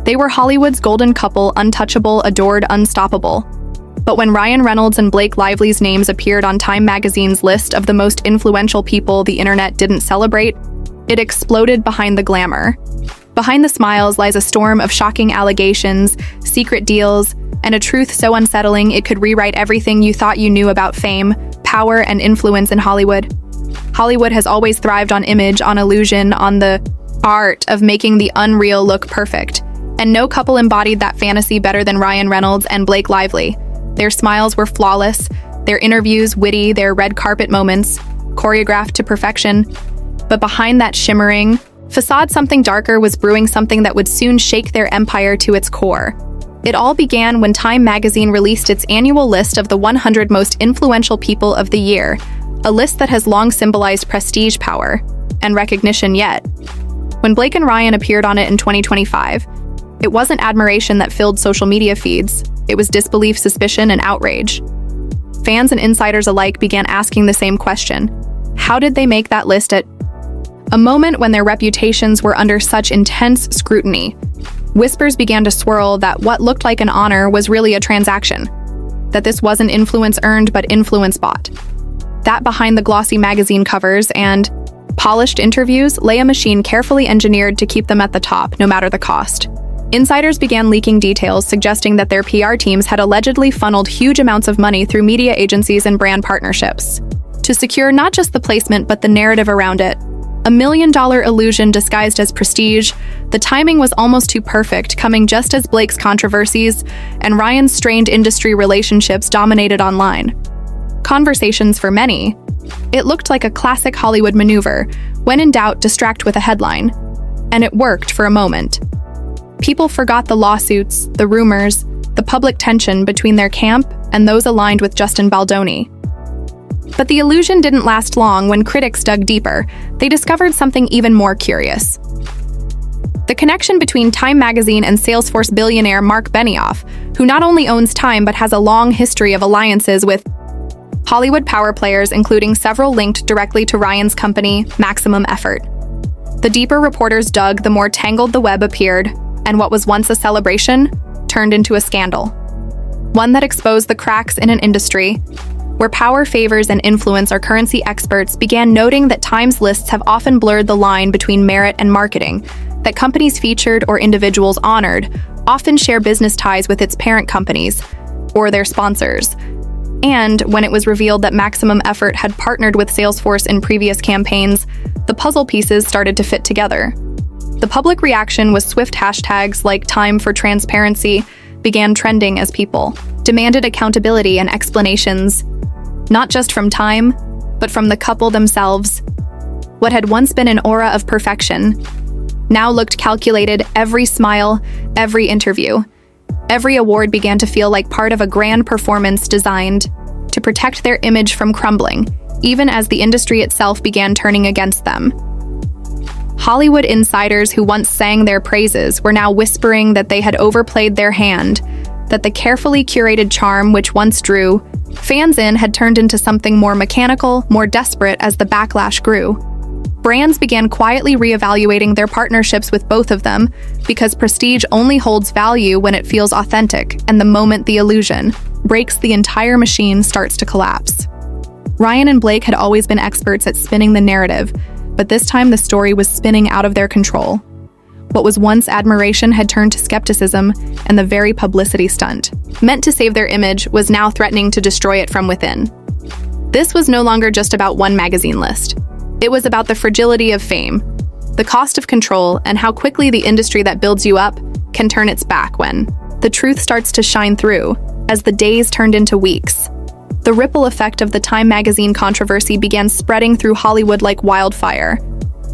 They were Hollywood's golden couple, untouchable, adored, unstoppable. But when Ryan Reynolds and Blake Lively's names appeared on Time magazine's list of the most influential people the internet didn't celebrate, it exploded behind the glamour. Behind the smiles lies a storm of shocking allegations, secret deals, and a truth so unsettling it could rewrite everything you thought you knew about fame, power, and influence in Hollywood. Hollywood has always thrived on image, on illusion, on the art of making the unreal look perfect. And no couple embodied that fantasy better than Ryan Reynolds and Blake Lively. Their smiles were flawless, their interviews witty, their red carpet moments choreographed to perfection. But behind that shimmering facade, something darker was brewing, something that would soon shake their empire to its core. It all began when Time magazine released its annual list of the 100 most influential people of the year, a list that has long symbolized prestige, power, and recognition. Yet, when Blake and Ryan appeared on it in 2025, it wasn't admiration that filled social media feeds. It was disbelief, suspicion, and outrage. Fans and insiders alike began asking the same question: how did they make that list at a moment when their reputations were under such intense scrutiny? Whispers began to swirl that what looked like an honor was really a transaction, that this wasn't influence earned but influence bought. That behind the glossy magazine covers and polished interviews lay a machine carefully engineered to keep them at the top, no matter the cost. Insiders began leaking details suggesting that their PR teams had allegedly funneled huge amounts of money through media agencies and brand partnerships to secure not just the placement but the narrative around it. A million-dollar illusion disguised as prestige. The timing was almost too perfect, coming just as Blake's controversies and Ryan's strained industry relationships dominated online. Conversations for many. It looked like a classic Hollywood maneuver. When in doubt, distract with a headline. And it worked for a moment. People forgot the lawsuits, the rumors, the public tension between their camp and those aligned with Justin Baldoni. But the illusion didn't last long. When critics dug deeper, they discovered something even more curious. The connection between Time magazine and Salesforce billionaire Mark Benioff, who not only owns Time but has a long history of alliances with Hollywood power players, including several linked directly to Ryan's company, Maximum Effort. The deeper reporters dug, the more tangled the web appeared, and what was once a celebration turned into a scandal. One that exposed the cracks in an industry where power, favors, and influence are currency. Experts began noting that Time's lists have often blurred the line between merit and marketing, that companies featured or individuals honored often share business ties with its parent companies or their sponsors. And when it was revealed that Maximum Effort had partnered with Salesforce in previous campaigns, the puzzle pieces started to fit together. The public reaction was swift. Hashtags like Time for Transparency began trending as people demanded accountability and explanations, not just from Time, but from the couple themselves. What had once been an aura of perfection now looked calculated. Every smile, every interview, every award began to feel like part of a grand performance designed to protect their image from crumbling, even as the industry itself began turning against them. Hollywood insiders who once sang their praises were now whispering that they had overplayed their hand, that the carefully curated charm which once drew fans in had turned into something more mechanical, more desperate as the backlash grew. Brands began quietly reevaluating their partnerships with both of them, because prestige only holds value when it feels authentic, and the moment the illusion breaks, the entire machine starts to collapse. Ryan and Blake had always been experts at spinning the narrative, but this time the story was spinning out of their control. What was once admiration had turned to skepticism, and the very publicity stunt meant to save their image was now threatening to destroy it from within. This was no longer just about one magazine list. It was about the fragility of fame, the cost of control, and how quickly the industry that builds you up can turn its back when the truth starts to shine through. As the days turned into weeks, the ripple effect of the Time magazine controversy began spreading through Hollywood like wildfire,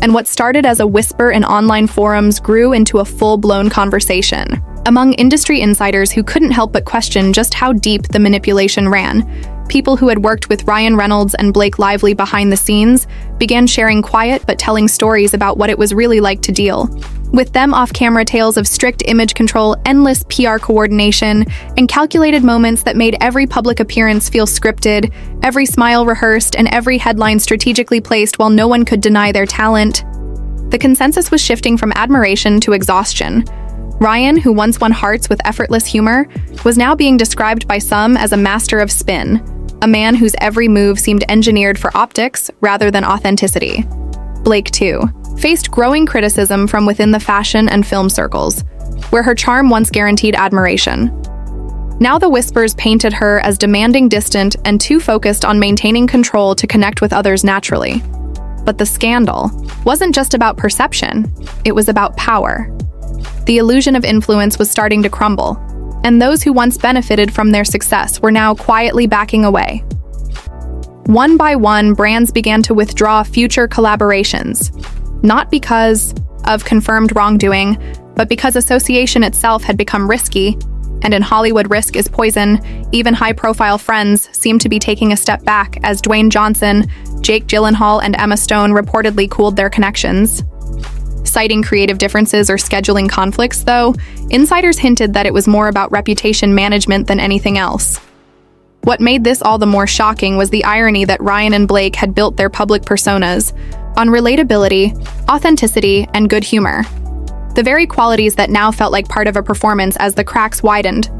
and what started as a whisper in online forums grew into a full-blown conversation among industry insiders who couldn't help but question just how deep the manipulation ran. People who had worked with Ryan Reynolds and Blake Lively behind the scenes began sharing quiet but telling stories about what it was really like to deal with them. Off-camera tales of strict image control, endless PR coordination, and calculated moments that made every public appearance feel scripted, every smile rehearsed, and every headline strategically placed while no one could deny their talent. The consensus was shifting from admiration to exhaustion. Ryan, who once won hearts with effortless humor, was now being described by some as a master of spin, a man whose every move seemed engineered for optics rather than authenticity. Blake, too, faced growing criticism from within the fashion and film circles, where her charm once guaranteed admiration. Now the whispers painted her as demanding, distant, and too focused on maintaining control to connect with others naturally. But the scandal wasn't just about perception, it was about power. The illusion of influence was starting to crumble, and those who once benefited from their success were now quietly backing away. One by one, brands began to withdraw future collaborations, not because of confirmed wrongdoing, but because association itself had become risky, and in Hollywood, risk is poison. Even high-profile friends seemed to be taking a step back as Dwayne Johnson, Jake Gyllenhaal, and Emma Stone reportedly cooled their connections. Citing creative differences or scheduling conflicts, though, insiders hinted that it was more about reputation management than anything else. What made this all the more shocking was the irony that Ryan and Blake had built their public personas on relatability, authenticity, and good humor. The very qualities that now felt like part of a performance as the cracks widened.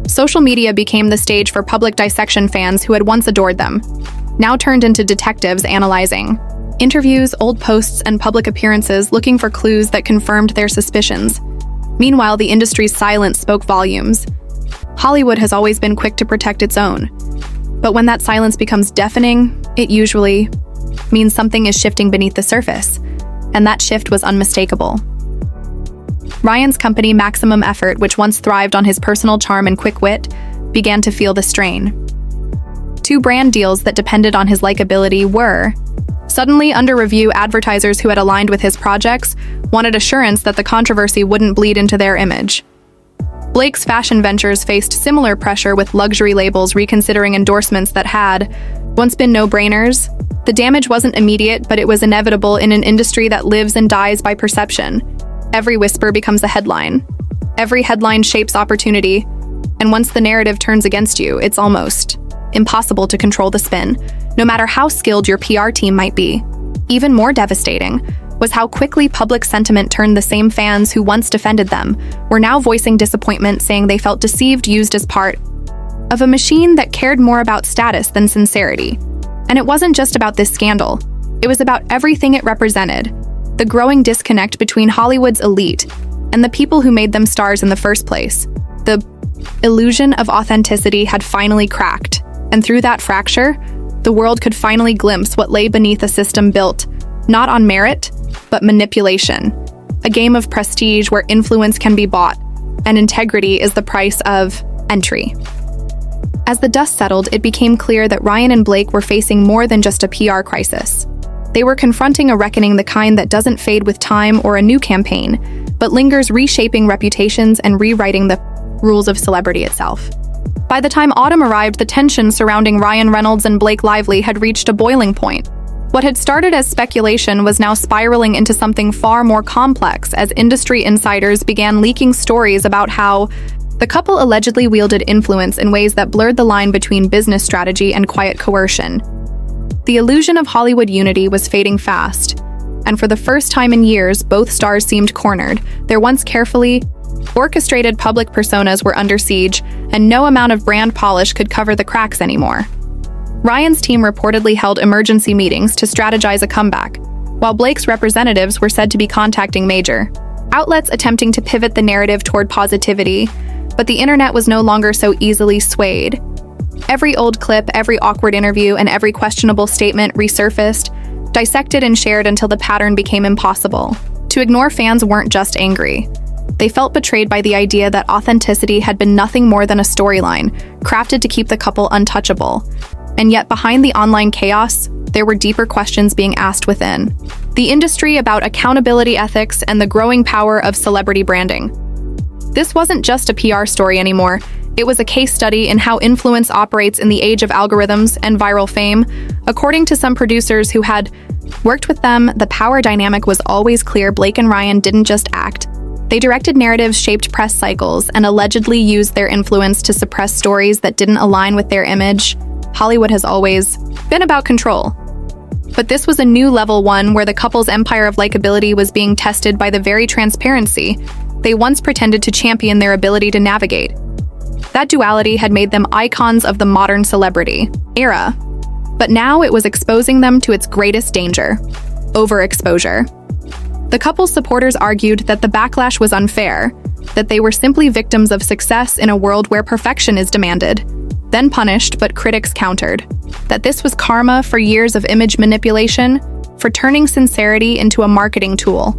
Social media became the stage for public dissection. Fans who had once adored them now turned into detectives analyzing interviews, old posts, and public appearances looking for clues that confirmed their suspicions. Meanwhile, the industry's silence spoke volumes. Hollywood has always been quick to protect its own. But when that silence becomes deafening, it usually means something is shifting beneath the surface, and that shift was unmistakable. Ryan's company, Maximum Effort, which once thrived on his personal charm and quick wit, began to feel the strain. Two brand deals that depended on his likability were suddenly under review. Advertisers who had aligned with his projects wanted assurance that the controversy wouldn't bleed into their image. Blake's fashion ventures faced similar pressure, with luxury labels reconsidering endorsements that had once been no-brainers. The damage wasn't immediate, but it was inevitable in an industry that lives and dies by perception. Every whisper becomes a headline. Every headline shapes opportunity, and once the narrative turns against you, it's almost impossible to control the spin, no matter how skilled your PR team might be. Even more devastating was how quickly public sentiment turned. The same fans who once defended them were now voicing disappointment, saying they felt deceived, used as part of a machine that cared more about status than sincerity. And it wasn't just about this scandal. It was about everything it represented. The growing disconnect between Hollywood's elite and the people who made them stars in the first place. The illusion of authenticity had finally cracked, and through that fracture, the world could finally glimpse what lay beneath a system built not on merit, but manipulation. A game of prestige where influence can be bought, and integrity is the price of entry. As the dust settled, it became clear that Ryan and Blake were facing more than just a PR crisis. They were confronting a reckoning, the kind that doesn't fade with time or a new campaign, but lingers, reshaping reputations and rewriting the rules of celebrity itself. By the time autumn arrived, the tension surrounding Ryan Reynolds and Blake Lively had reached a boiling point. What had started as speculation was now spiraling into something far more complex, as industry insiders began leaking stories about how the couple allegedly wielded influence in ways that blurred the line between business strategy and quiet coercion. The illusion of Hollywood unity was fading fast, and for the first time in years, both stars seemed cornered. Their once carefully orchestrated public personas were under siege, and no amount of brand polish could cover the cracks anymore. Ryan's team reportedly held emergency meetings to strategize a comeback, while Blake's representatives were said to be contacting major outlets attempting to pivot the narrative toward positivity, but the internet was no longer so easily swayed. Every old clip, every awkward interview, and every questionable statement resurfaced, dissected and shared until the pattern became impossible. To ignore, fans weren't just angry. They felt betrayed by the idea that authenticity had been nothing more than a storyline, crafted to keep the couple untouchable. And yet, behind the online chaos, there were deeper questions being asked within the industry about accountability, ethics, and the growing power of celebrity branding. This wasn't just a PR story anymore. It was a case study in how influence operates in the age of algorithms and viral fame. According to some producers who had worked with them, the power dynamic was always clear. Blake and Ryan didn't just act. They directed narratives, shaped press cycles, and allegedly used their influence to suppress stories that didn't align with their image. Hollywood has always been about control. But this was a new level, one where the couple's empire of likability was being tested by the very transparency they once pretended to champion their ability to navigate. That duality had made them icons of the modern celebrity era. But now it was exposing them to its greatest danger: overexposure. The couple's supporters argued that the backlash was unfair, that they were simply victims of success in a world where perfection is demanded, then punished, but critics countered that this was karma for years of image manipulation, for turning sincerity into a marketing tool.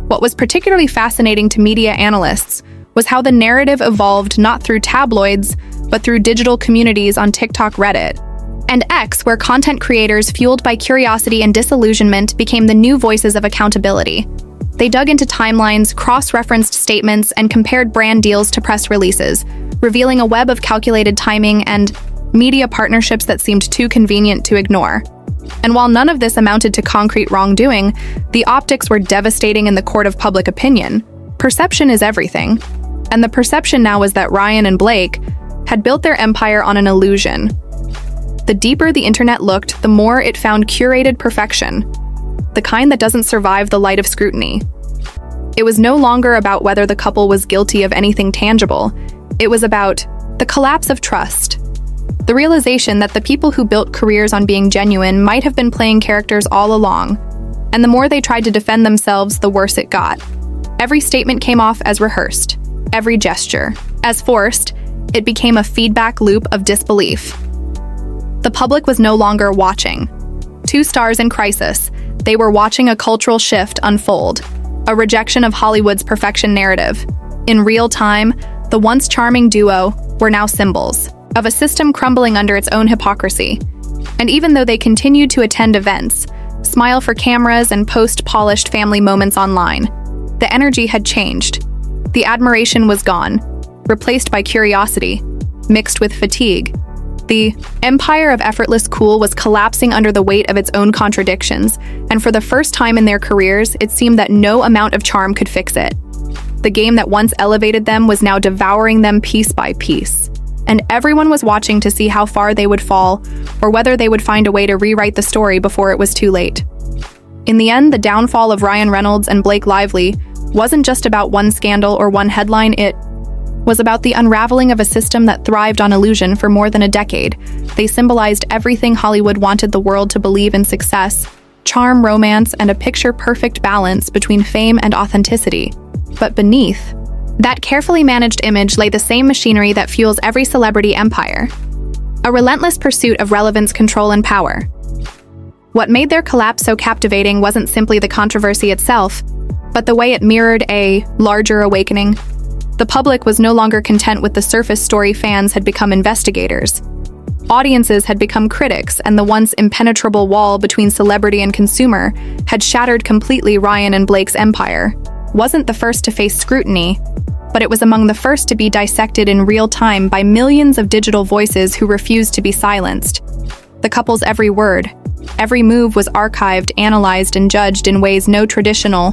What was particularly fascinating to media analysts was how the narrative evolved not through tabloids, but through digital communities on TikTok, Reddit, and X, where content creators fueled by curiosity and disillusionment became the new voices of accountability. They dug into timelines, cross-referenced statements, and compared brand deals to press releases, revealing a web of calculated timing and media partnerships that seemed too convenient to ignore. And while none of this amounted to concrete wrongdoing, the optics were devastating in the court of public opinion. Perception is everything. And the perception now was that Ryan and Blake had built their empire on an illusion. The deeper the internet looked, the more it found curated perfection, the kind that doesn't survive the light of scrutiny. It was no longer about whether the couple was guilty of anything tangible. It was about the collapse of trust. The realization that the people who built careers on being genuine might have been playing characters all along. And the more they tried to defend themselves, the worse it got. Every statement came off as rehearsed, every gesture as forced. It became a feedback loop of disbelief. The public was no longer watching two stars in crisis. They were watching a cultural shift unfold, a rejection of Hollywood's perfection narrative. In real time, the once charming duo were now symbols of a system crumbling under its own hypocrisy. And even though they continued to attend events, smile for cameras, and post polished family moments online, the energy had changed. The admiration was gone, replaced by curiosity, mixed with fatigue. The empire of effortless cool was collapsing under the weight of its own contradictions, and for the first time in their careers, it seemed that no amount of charm could fix it. The game that once elevated them was now devouring them piece by piece, and everyone was watching to see how far they would fall, or whether they would find a way to rewrite the story before it was too late. In the end, the downfall of Ryan Reynolds and Blake Lively wasn't just about one scandal or one headline. It was about the unraveling of a system that thrived on illusion for more than a decade. They symbolized everything Hollywood wanted the world to believe in: success, charm, romance, and a picture-perfect balance between fame and authenticity. But beneath that carefully managed image lay the same machinery that fuels every celebrity empire: a relentless pursuit of relevance, control, and power. What made their collapse so captivating wasn't simply the controversy itself, but the way it mirrored a larger awakening. The public was no longer content with the surface story. Fans had become investigators. Audiences had become critics, and the once impenetrable wall between celebrity and consumer had shattered completely. Ryan and Blake's empire wasn't the first to face scrutiny, but it was among the first to be dissected in real time by millions of digital voices who refused to be silenced. The couple's every word, every move was archived, analyzed, and judged in ways no traditional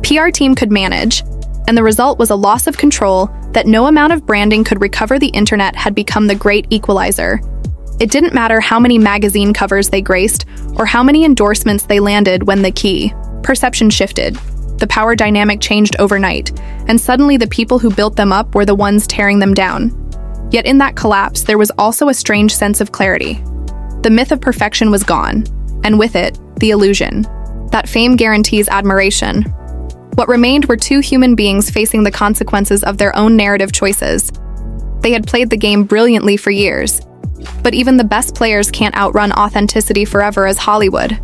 PR team could manage. And the result was a loss of control that no amount of branding could recover. The internet had become the great equalizer. It didn't matter how many magazine covers they graced or how many endorsements they landed. When the key perception shifted, the power dynamic changed overnight, and suddenly the people who built them up were the ones tearing them down. Yet in that collapse, there was also a strange sense of clarity. The myth of perfection was gone, and with it, the illusion that fame guarantees admiration. What remained were two human beings facing the consequences of their own narrative choices. They had played the game brilliantly for years, but even the best players can't outrun authenticity forever. As Hollywood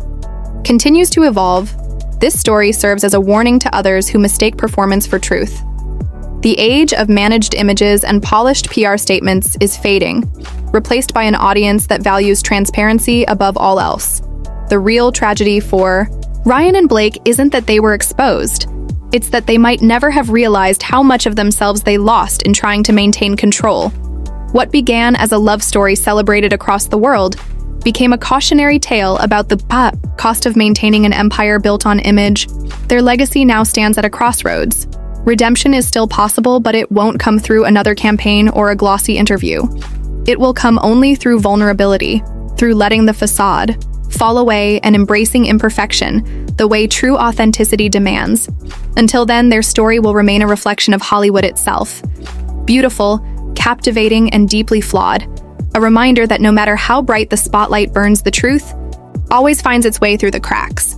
continues to evolve, this story serves as a warning to others who mistake performance for truth. The age of managed images and polished PR statements is fading, replaced by an audience that values transparency above all else. The real tragedy for Ryan and Blake isn't that they were exposed. It's that they might never have realized how much of themselves they lost in trying to maintain control. What began as a love story celebrated across the world became a cautionary tale about the cost of maintaining an empire built on image. Their legacy now stands at a crossroads. Redemption is still possible, but it won't come through another campaign or a glossy interview. It will come only through vulnerability, through letting the facade fall away, and embracing imperfection, the way true authenticity demands. Until then, their story will remain a reflection of Hollywood itself. Beautiful, captivating, and deeply flawed. A reminder that no matter how bright the spotlight burns, the truth always finds its way through the cracks.